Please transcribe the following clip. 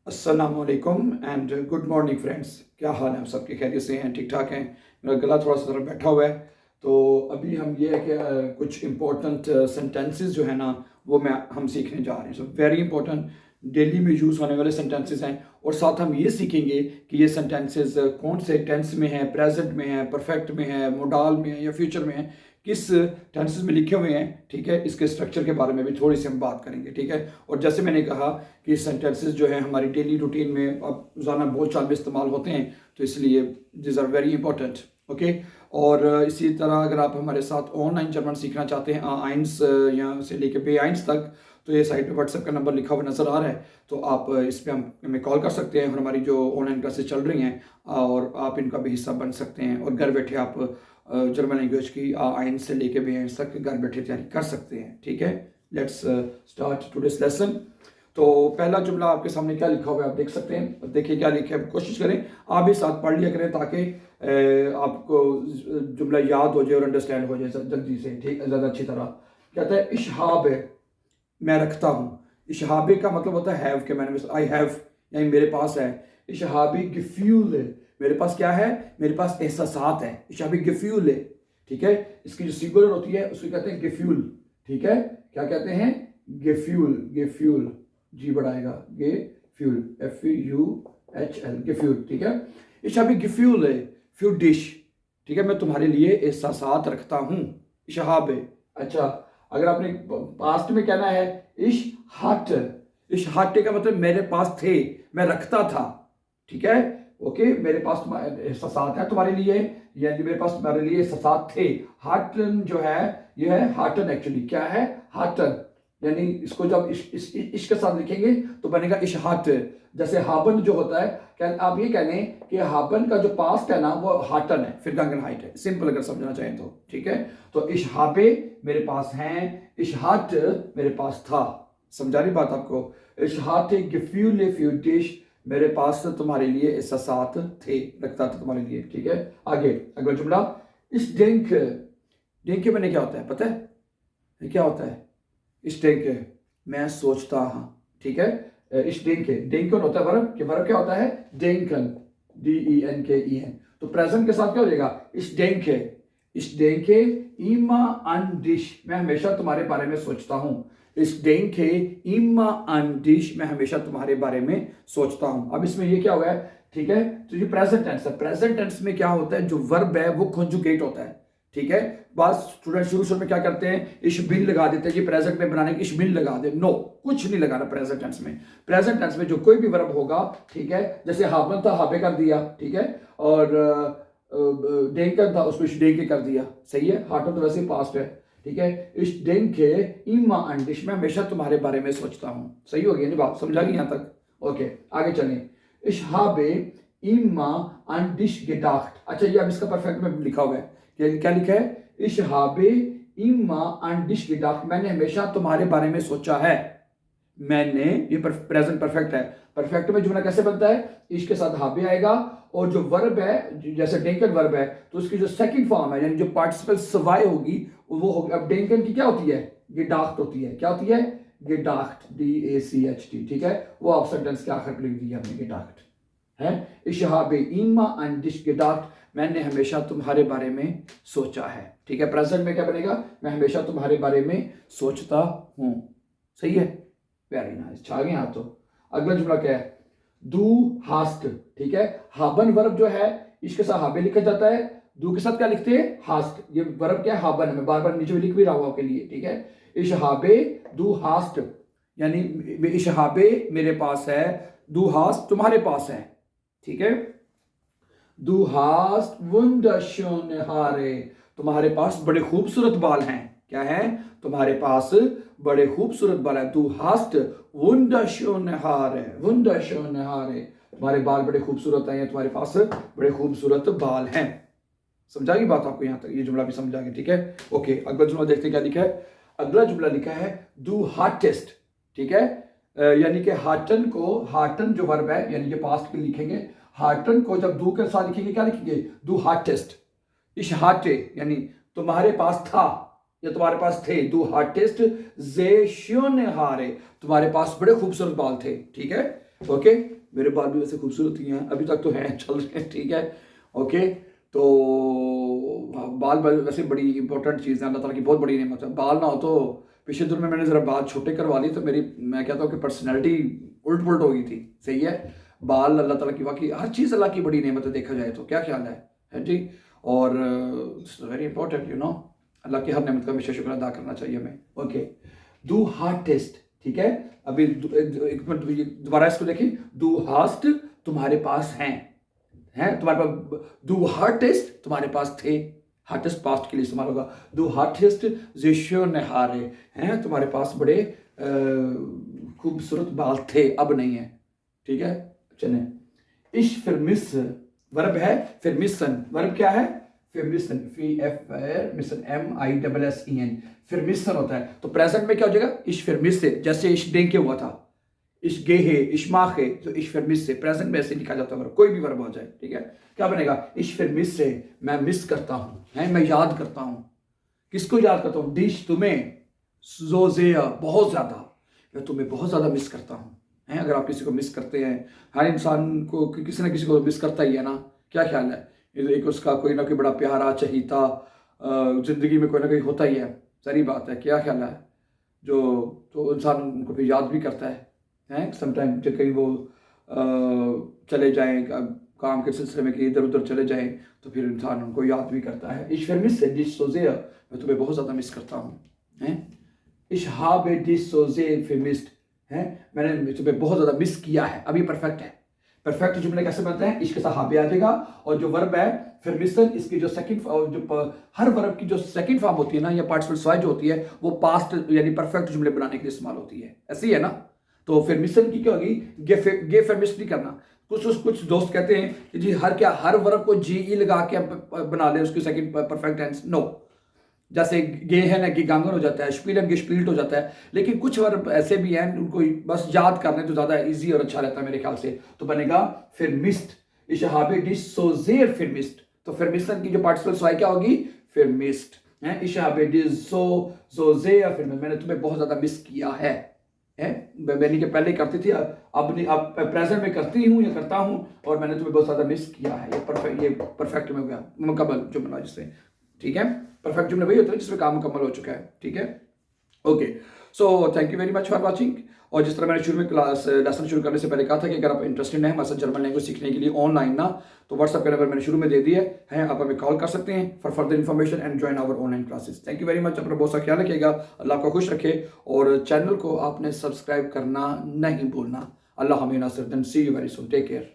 अस्सलाम वालेकुम and good morning friends. क्या हाल है? आप सबके खैरियत से हैं? ठीक ठाक हैं? मेरा गला थोड़ा सा ज़रा बैठा हुआ है। तो अभी हम ये है कि कुछ इम्पोर्टेंट सेंटेंसेस जो है ना वो हम सीखने जा रहे हैं। सो वेरी इंपॉर्टेंट डेली में यूज़ होने वाले सेंटेंसेस हैं। और साथ हम ये सीखेंगे कि ये सेंटेंसेस कौन से टेंस में है, प्रेजेंट में है, परफेक्ट में है, मोडाल में है या फ्यूचर में है, किस टेंसेस में लिखे हुए हैं। ठीक है, इसके स्ट्रक्चर के बारे में भी थोड़ी सी हम बात करेंगे। ठीक है, और जैसे मैंने कहा कि सेंटेंसेस जो है हमारी डेली रूटीन में अब रोज़ाना बोलचाल में इस्तेमाल होते हैं, तो इसलिए this are very important. Okay, और इसी तरह अगर आप हमारे साथ ऑनलाइन जर्मन सीखना चाहते हैं आइंस यहाँ से लेके बे आइंस तक, तो ये साइड पे व्हाट्सएप का नंबर लिखा हुआ नज़र आ रहा है। तो आप इस पर हमें कॉल कर सकते हैं और हमारी जो ऑनलाइन क्लासेस चल रही हैं और आप इनका भी हिस्सा बन सकते हैं और घर बैठे आप जर्मन लैंग्वेज की आइंस से लेके बे आइंस तक घर बैठे तैयारी कर सकते हैं। ठीक है, लेट्स स्टार्ट टुडेस लेसन। तो पहला जुमला आपके सामने क्या लिखा हुआ है आप देख सकते हैं। देखिए क्या लिखा है, कोशिश करें आप भी साथ पढ़ लिया करें ताकि आपको जुमला याद हो जाए और अंडरस्टैंड हो जाए जल्दी से, ठीक, ज़्यादा अच्छी तरह। कहता है इशहाब है, मैं रखता हूँ। इशहाबे का मतलब होता है हैव के, मैंने आई हैव यानी मेरे पास है। इशहाबी गिफ्यूल है, मेरे पास क्या है, मेरे पास एहसासात है। इशहाबी गिफ्यूल है, ठीक है। इसकी जो सिंगुलर होती है उसको कहते हैं गिफ्यूल। ठीक है, क्या कहते हैं? गिफ्यूल। गिफ्यूल, जी बढ़ाएगा, गे फ्यूल, FUHL, गिफ्यूल। ठीक है, इशहाबी गिफ्यूल है फ्यू डिश। ठीक है, मैं तुम्हारे लिए एहसासात रखता हूँ। इशहाब है। अच्छा, अगर आपने पास्ट में कहना है इश हट, इश हट का मतलब मेरे पास थे, मैं रखता था। ठीक है, ओके, मेरे पास एहसासात है तुम्हारे लिए, यानी मेरे पास तुम्हारे लिए एहसासात थे। हाटन जो है ये है हाटन, एक्चुअली क्या है, हाटन। यानी इसको जब इश के साथ लिखेंगे तो बनेगा इशहाट। जैसे हाबन जो होता है, क्या आप ये कह लें कि हाबन का जो पास्ट है ना वो हाटन है, फिर गंगन हाइट है, सिंपल अगर समझना चाहें तो। ठीक है, तो इशहाबे मेरे पास हैं, इशहाट मेरे पास था। समझा रही बात आपको? इशहाट गिफ्यूल फ्यू डिश, मेरे पास तुम्हारे लिए एहसासात थे, रखता था तुम्हारे लिए। ठीक है, आगे अगला जुमला। इस डेंक, डेंक के मैंने क्या होता है पता है? ये क्या होता है? इस डेंक, मैं सोचता हाँ। ठीक है, इस डेंक, डेंकन होता है वर्ब, कि वर्ब क्या होता है? डेंकन, DENKEN। तो प्रेजेंट के साथ क्या हो जाएगा? इस डेंक, इस डेंक इमा अन डिश, मैं हमेशा तुम्हारे बारे में सोचता हूँ। इस डेंके इमा अन डिश, मैं हमेशा तुम्हारे बारे में सोचता हूँ। अब इसमें ये क्या हुआ है? ठीक है, तो ये प्रेजेंट टेंस है। प्रेजेंट टेंस में क्या होता है, जो वर्ब है वो कॉन्जुगेट होता है। ठीक है, बात स्टूडेंट शुरू में क्या करते हैं, इश बिन लगा देते हैं कि प्रेजेंट में बनाने की इश बिन लगा दे। नो, कुछ नहीं लगाना प्रेजेंट टेंस में। प्रेजेंट टेंस में जो कोई भी वर्ब होगा, ठीक है, जैसे हाबन था हाबे कर दिया, ठीक है, और डेंकन था उसको इश डेंके कर दिया। सही है, हाटन तो वैसे पास्ट है। ठीक है, इश डेंके इमा अंडिश, मैं हमेशा तुम्हारे बारे में सोचता हूँ। सही हो गया नहीं बात? समझा गई यहाँ तक? ओके, आगे चलें। इश हाबे इमा अंडिश गेडाख्ट। अच्छा, ये अब इसका परफेक्ट में लिखा हुआ है, क्या लिखा है? इशहाबे इम्मा अंडिश गेडाख्ट, मैंने हमेशा तुम्हारे बारे में सोचा है। मैंने, ये प्रेजेंट परफेक्ट है। परफेक्ट में जुमला कैसे बनता है? इश के साथ हाबे आएगा और जो वर्ब है, जैसे डेंकन वर्ब है, तो उसकी जो सेकंड फॉर्म है यानी जो पार्टिसिपल सवाई होगी वो होगी। अब डेंकन की क्या होती है? गेडाख्ट होती है। क्या होती है? गेडाख्ट, DACHT। ठीक है, वो आप सेंटेंस के आखिर पर लिख दिया हमने, गेडाख्ट है। इशहाबे इम्मा अंडिश गेडाख्ट, मैंने हमेशा तुम्हारे बारे में सोचा है। ठीक है, प्रेजेंट में क्या बनेगा? मैं हमेशा तुम्हारे बारे में सोचता हूं। सही है, वेरी नाइस, छा गए आप तो। अगला जुमला क्या है? दू हास्ट। ठीक है, हाबन वर्ब जो है इसके साथ हाबे लिखा जाता है, दू के साथ क्या लिखते हैं? हास्ट। ये वर्ब क्या है? हाबन है, मैं बार बार नीचे लिख भी रहा हूं आपके लिए। ठीक है, इशहाबे दू हास्ट, यानी इशहाबे मेरे पास है, दू हास्ट तुम्हारे पास है। ठीक है, Du hast wunderschöne Haare, तुम्हारे पास बड़े खूबसूरत बाल हैं। क्या है? तुम्हारे पास बड़े खूबसूरत बाल हैं। Du hast wunderschöne Haare, wunderschöne Haare, तुम्हारे बाल बड़े खूबसूरत हैं, तुम्हारे पास बड़े खूबसूरत बाल हैं। समझा गई बात आपको? यहाँ तक ये जुमला भी समझा गया। ठीक है, ओके, अगला जुमला देखते हैं क्या लिखा है। अगला जुमला लिखा है डू हार्टेस्ट। ठीक है, यानी कि हार्टन को, हार्टन जो वर्ब है यानी कि पास्ट के लिखेंगे, हार्टन को जब दू के साथ लिखेंगे क्या लिखेंगे? Do heartiest. इश हार्टे यानी तुम्हारे पास था या तुम्हारे पास थे। डू हार्टेस्ट जे श्योन हारे, तुम्हारे पास बड़े खूबसूरत बाल थे। ठीक है, ओके, मेरे बाल भी वैसे खूबसूरत ही हैं, अभी तक तो हैं, चल रहे हैं, ठीक है। ओके, तो बाल वैसे बड़ी इंपॉर्टेंट चीज़ है, अल्लाह ताला की बहुत बड़ी नेमत है। बाल ना हो तो पिछले दिनों में मैंने ज़रा बाल छोटे करवा लिए, तो मेरी, मैं कहता हूँ कि पर्सनैलिटी उल्ट पुलट हो गई थी। सही है, बाल अल्लाह ताला की वाकई हर चीज़ अल्लाह की बड़ी नेमत है, देखा जाए तो। क्या ख्याल है जी? और वेरी इंपॉर्टेंट, यू नो, अल्लाह की हर नेमत का हमेशा शुक्र अदा करना चाहिए हमें। ओके, डू हार्ट टेस्ट, ठीक है। अभी एक मिनट दोबारा इसको देखिए, डू हास्ट तुम्हारे पास हैं तुम्हारे पास, डू हार्ट टेस्ट तुम्हारे पास थे, हार्ट टेस्ट पास्ट के लिए इस्तेमाल होगा। डू हार्ट टेस्ट जेशो नहारे, हैं तुम्हारे पास बड़े खूबसूरत बाल थे, अब नहीं है, ठीक है। चले, इश फिर मिस वर्ब है, फिर मिसन वर्ब क्या है, फिर मिसन, फी एफ मिसन M I double S E N, फिर मिसन होता है। तो प्रेजेंट में क्या हो जाएगा, इश फिर मिस से, जैसे इश डेंके हुआ था, इश गे है, इश्मा है, तो इश फिर मिस से प्रेजेंट में ऐसे लिखा जाता है, कोई भी वर्ब हो जाए, ठीक है। क्या बनेगा, इश फिर मिस से, मैं मिस करता हूँ, है मैं याद करता हूँ। किसको याद करता हूँ, डिश तुम्हें, जोजिया बहुत ज्यादा, मैं तुम्हें बहुत ज्यादा मिस करता हूँ। हैं, अगर आप किसी को मिस करते हैं, हर इंसान को किसी ना किसी को मिस करता ही है ना। क्या ख्याल है, एक उसका कोई ना कोई बड़ा प्यारा चहीता जिंदगी में कोई ना कोई होता ही है, सारी बात है। क्या ख्याल है, जो तो इंसान उनको फिर याद भी करता है समटाइम, जब कहीं वो चले जाएं काम के सिलसिले में, कि इधर उधर चले जाएं, तो फिर इंसान उनको याद भी करता है। इश फिर मिस से डिश सोजे, मैं तुम्हें बहुत ज़्यादा मिस करता हूँ, हैं। इश हाबे डिश सोजे फिर मिस्ड, हैं मैंने तुम्हें बहुत ज़्यादा मिस किया है। अभी परफेक्ट है, परफेक्ट जुमले कैसे बनते हैं, इसके साथ हाबे आ जाएगा, और जो वर्ब है फिर मिसन, इसकी जो सेकंड, जो हर वर्ब की जो सेकंड फॉर्म होती है ना, या पार्टिसिपल सॉय जो होती है, वो पास्ट यानी परफेक्ट जुमले बनाने के लिए इस्तेमाल होती है, ऐसी है ना। तो फिर मिशन की क्या होगी, गे फेमिस्ट नहीं करना। कुछ दोस्त कहते हैं कि जी हर वर्ब को जी ई लगा के बना ले उसकी सेकंड परफेक्ट टेंस, नो। जैसे गे है ना, गिगांगन हो जाता है, स्पीलन गेस्पिल्ट हो जाता है, लेकिन कुछ वर्ब ऐसे भी हैं उनको बस याद करने तो ज़्यादा इजी और अच्छा रहता है मेरे ख्याल से। तो बनेगा फिर मिस्ट, इशहाबे डिश सोजेर फिर मिस्ट, तो फिर मिस्टन की जो पार्टिसिपल सॉय क्या होगी, फिर मिस्ट है। इशहाबे डिश सोजेर फिर मैंने तुम्हें बहुत ज़्यादा मिस किया है मैंने के पहले करती थी, अब प्रेजेंट में करती हूँ या करता हूँ, और मैंने तुम्हें बहुत ज़्यादा मिस किया है। ये परफेक्ट में हो गया, मुकम्मल जुमला जिससे, ठीक है। परफेक्ट जुमले वही होते हैं जिसमें काम मुकम्मल हो चुका है, ठीक है। Okay, so thank you very much for watching. और जिस तरह मैंने शुरू में लेसन शुरू करने से पहले कहा था कि अगर आप इंटरेस्टेड हैं हमारे साथ जर्मन लैंग्वेज सीखने के लिए ऑनलाइन ना, तो व्हाट्सएप का नंबर मैंने शुरू में दे दिया है, आप हमें कॉल कर सकते हैं for further information and join our online classes. Thank you very much, अपना बहुत सा ख्याल रखिएगा, अल्लाह आपको खुश रखे, और चैनल को आपने सब्सक्राइब करना नहीं भूलना। अल्लाह हमें नासिर, then see you very soon, take care.